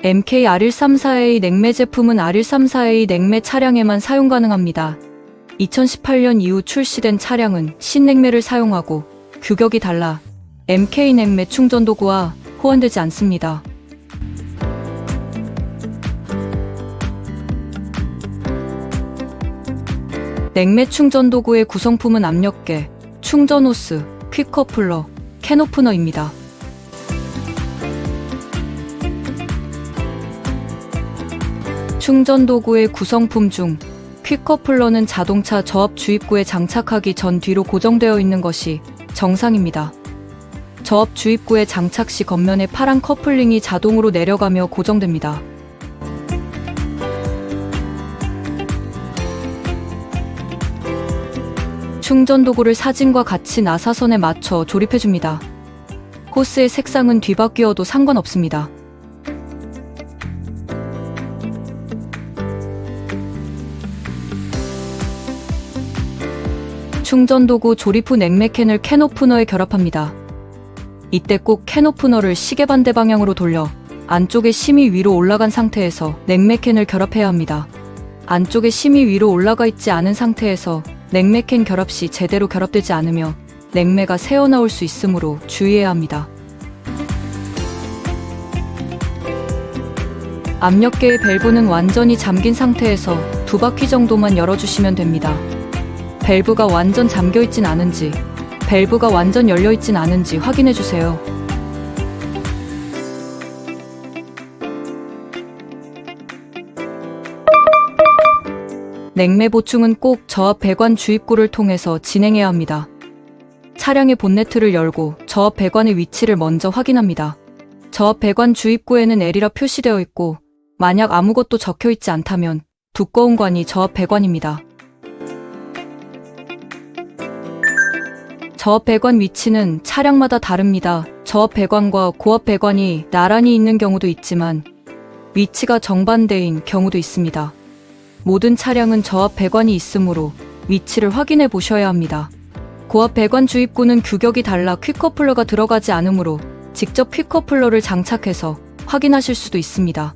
MK-R134A 냉매 제품은 R134A 냉매 차량에만 사용 가능합니다. 2018년 이후 출시된 차량은 신냉매를 사용하고 규격이 달라 MK 냉매 충전 도구와 호환되지 않습니다. 냉매 충전 도구의 구성품은 압력계, 충전 호스, 퀵 커플러, 캔 오프너입니다. 충전 도구의 구성품 중 퀵 커플러는 자동차 저압 주입구에 장착하기 전 뒤로 고정되어 있는 것이 정상입니다. 저압 주입구에 장착 시 겉면의 파란 커플링이 자동으로 내려가며 고정됩니다. 충전 도구를 사진과 같이 나사선에 맞춰 조립해줍니다. 호스의 색상은 뒤바뀌어도 상관없습니다. 충전 도구 조립 후 냉매캔을 캔 오프너에 결합합니다. 이때 꼭 캔 오프너를 시계 반대 방향으로 돌려 안쪽에 심이 위로 올라간 상태에서 냉매캔을 결합해야 합니다. 안쪽에 심이 위로 올라가 있지 않은 상태에서 냉매캔 결합 시 제대로 결합되지 않으며 냉매가 새어나올 수 있으므로 주의해야 합니다. 압력계의 밸브는 완전히 잠긴 상태에서 2바퀴 정도만 열어주시면 됩니다. 밸브가 완전 잠겨있진 않은지, 밸브가 완전 열려있진 않은지 확인해주세요. 냉매 보충은 꼭 저압 배관 주입구를 통해서 진행해야 합니다. 차량의 본네트를 열고 저압 배관의 위치를 먼저 확인합니다. 저압 배관 주입구에는 L이라 표시되어 있고 만약 아무것도 적혀있지 않다면 두꺼운 관이 저압 배관입니다. 저압 배관 위치는 차량마다 다릅니다. 저압 배관과 고압 배관이 나란히 있는 경우도 있지만 위치가 정반대인 경우도 있습니다. 모든 차량은 저압 배관이 있으므로 위치를 확인해 보셔야 합니다. 고압 배관 주입구는 규격이 달라 퀵커플러가 들어가지 않으므로 직접 퀵커플러를 장착해서 확인하실 수도 있습니다.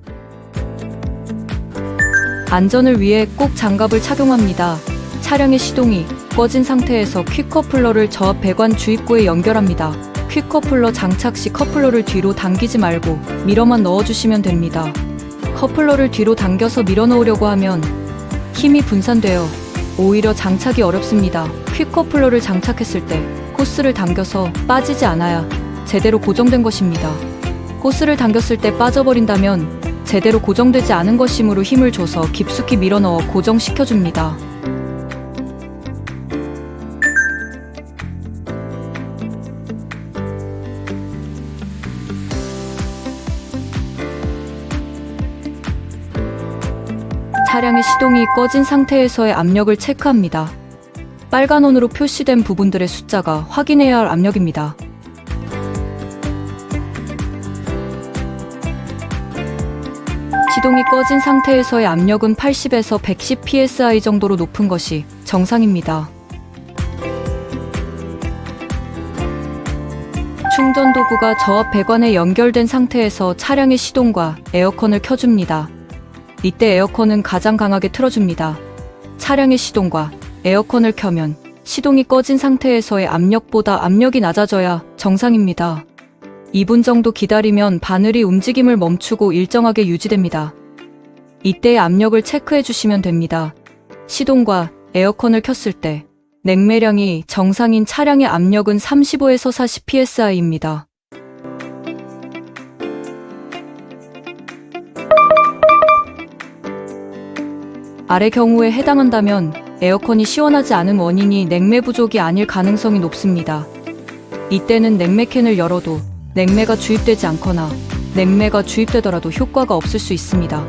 안전을 위해 꼭 장갑을 착용합니다. 차량의 시동이 꺼진 상태에서 퀵커플러를 저압 배관 주입구에 연결합니다. 퀵커플러 장착 시 커플러를 뒤로 당기지 말고 밀어만 넣어주시면 됩니다. 커플러를 뒤로 당겨서 밀어 넣으려고 하면 힘이 분산되어 오히려 장착이 어렵습니다. 퀵커플러를 장착했을 때 호스를 당겨서 빠지지 않아야 제대로 고정된 것입니다. 호스를 당겼을 때 빠져버린다면 제대로 고정되지 않은 것이므로 힘을 줘서 깊숙이 밀어 넣어 고정시켜줍니다. 차량의 시동이 꺼진 상태에서의 압력을 체크합니다. 빨간 원으로 표시된 부분들의 숫자가 확인해야 할 압력입니다. 시동이 꺼진 상태에서의 압력은 80에서 110 psi 정도로 높은 것이 정상입니다. 충전 도구가 저압 배관에 연결된 상태에서 차량의 시동과 에어컨을 켜줍니다. 이때 에어컨은 가장 강하게 틀어줍니다. 차량의 시동과 에어컨을 켜면 시동이 꺼진 상태에서의 압력보다 압력이 낮아져야 정상입니다. 2분 정도 기다리면 바늘이 움직임을 멈추고 일정하게 유지됩니다. 이때의 압력을 체크해 주시면 됩니다. 시동과 에어컨을 켰을 때 냉매량이 정상인 차량의 압력은 35에서 40 psi입니다. 아래 경우에 해당한다면 에어컨이 시원하지 않은 원인이 냉매 부족이 아닐 가능성이 높습니다. 이때는 냉매캔을 열어도 냉매가 주입되지 않거나 냉매가 주입되더라도 효과가 없을 수 있습니다.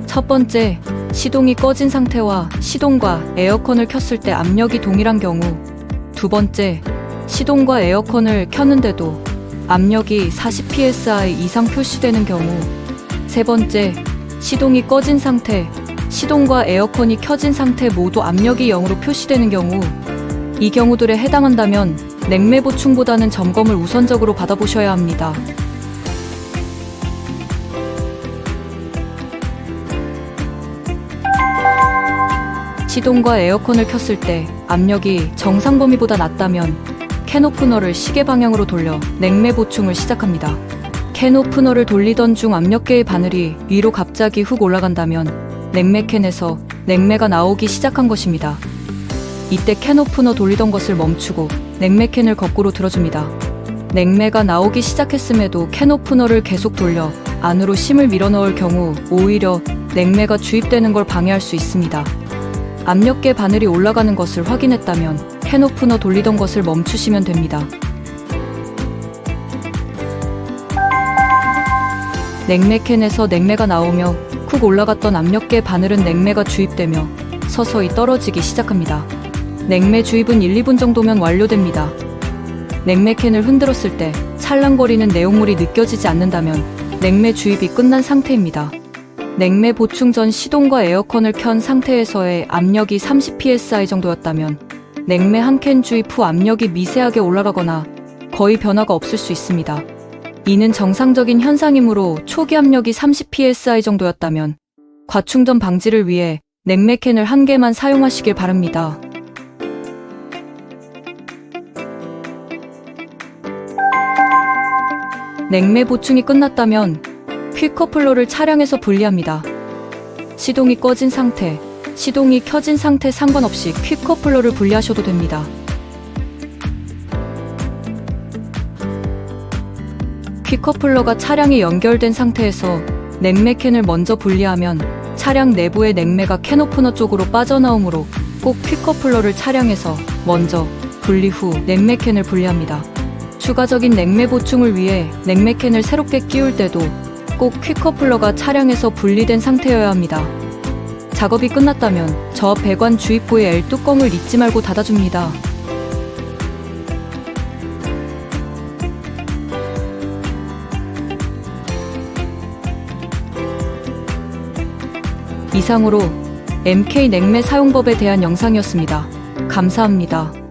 첫 번째, 시동이 꺼진 상태와 시동과 에어컨을 켰을 때 압력이 동일한 경우. 두 번째, 시동과 에어컨을 켰는데도 압력이 40 psi 이상 표시되는 경우. 세 번째, 시동이 꺼진 상태, 시동과 에어컨이 켜진 상태 모두 압력이 0으로 표시되는 경우. 이 경우들에 해당한다면 냉매 보충보다는 점검을 우선적으로 받아보셔야 합니다. 시동과 에어컨을 켰을 때 압력이 정상 범위보다 낮다면 캔 오프너를 시계 방향으로 돌려 냉매 보충을 시작합니다. 캔 오프너를 돌리던 중 압력계의 바늘이 위로 갑자기 훅 올라간다면 냉매캔에서 냉매가 나오기 시작한 것입니다. 이때 캔 오프너 돌리던 것을 멈추고 냉매캔을 거꾸로 들어줍니다. 냉매가 나오기 시작했음에도 캔 오프너를 계속 돌려 안으로 심을 밀어넣을 경우 오히려 냉매가 주입되는 걸 방해할 수 있습니다. 압력계 바늘이 올라가는 것을 확인했다면 캔 오프너 돌리던 것을 멈추시면 됩니다. 냉매캔에서 냉매가 나오며 쿡 올라갔던 압력계 바늘은 냉매가 주입되며 서서히 떨어지기 시작합니다. 냉매 주입은 1, 2분 정도면 완료됩니다. 냉매캔을 흔들었을 때 찰랑거리는 내용물이 느껴지지 않는다면 냉매 주입이 끝난 상태입니다. 냉매 보충 전 시동과 에어컨을 켠 상태에서의 압력이 30psi 정도였다면 냉매 한 캔 주입 후 압력이 미세하게 올라가거나 거의 변화가 없을 수 있습니다. 이는 정상적인 현상이므로 초기 압력이 30psi 정도였다면 과충전 방지를 위해 냉매캔을 한 개만 사용하시길 바랍니다. 냉매 보충이 끝났다면 퀵커플러를 차량에서 분리합니다. 시동이 꺼진 상태, 시동이 켜진 상태 상관없이 퀵커플러를 분리하셔도 됩니다. 퀵커플러가 차량에 연결된 상태에서 냉매캔을 먼저 분리하면 차량 내부의 냉매가 캔 오프너 쪽으로 빠져나오므로 꼭 퀵커플러를 차량에서 먼저 분리 후 냉매캔을 분리합니다. 추가적인 냉매 보충을 위해 냉매캔을 새롭게 끼울 때도 꼭 퀵커플러가 차량에서 분리된 상태여야 합니다. 작업이 끝났다면 저 배관 주입부의 L 뚜껑을 잊지 말고 닫아줍니다. 이상으로 MK 냉매 사용법에 대한 영상이었습니다. 감사합니다.